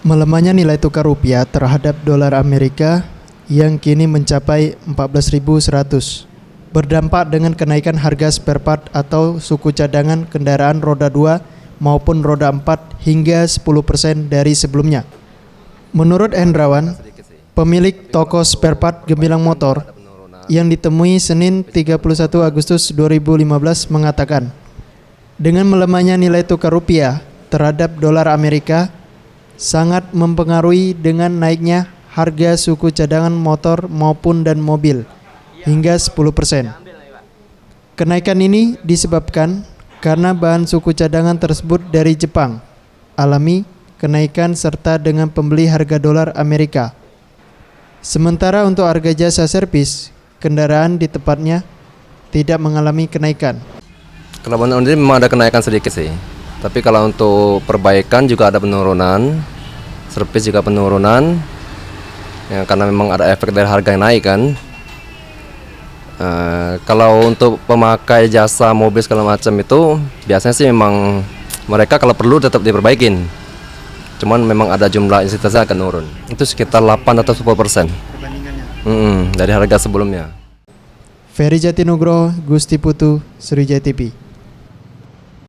Melemahnya nilai tukar rupiah terhadap dolar Amerika yang kini mencapai 14.100 berdampak dengan kenaikan harga spare part atau suku cadangan kendaraan roda 2 maupun roda 4 hingga 10% dari sebelumnya. Menurut Hendrawan, pemilik toko spare part Gemilang Motor yang ditemui Senin 31 Agustus 2015 mengatakan, dengan melemahnya nilai tukar rupiah terhadap dolar Amerika sangat mempengaruhi dengan naiknya harga suku cadangan motor maupun dan mobil hingga 10%. Kenaikan ini disebabkan karena bahan suku cadangan tersebut dari Jepang alami kenaikan serta dengan pembeli harga dolar Amerika. Sementara untuk harga jasa servis kendaraan di tempatnya tidak mengalami kenaikan. Kalau ini memang ada kenaikan sedikit sih. Tapi kalau untuk perbaikan juga ada penurunan, servis juga penurunan, ya, karena memang ada efek dari harga yang naik kan. Kalau untuk pemakai jasa mobil segala macam itu biasanya sih memang mereka kalau perlu tetap diperbaikin. Cuman memang ada jumlah intensitasnya akan turun. Itu sekitar 8 atau 10% dari harga sebelumnya. Ferry Jatinugroho, Gusti Putu, Sriwijaya TV.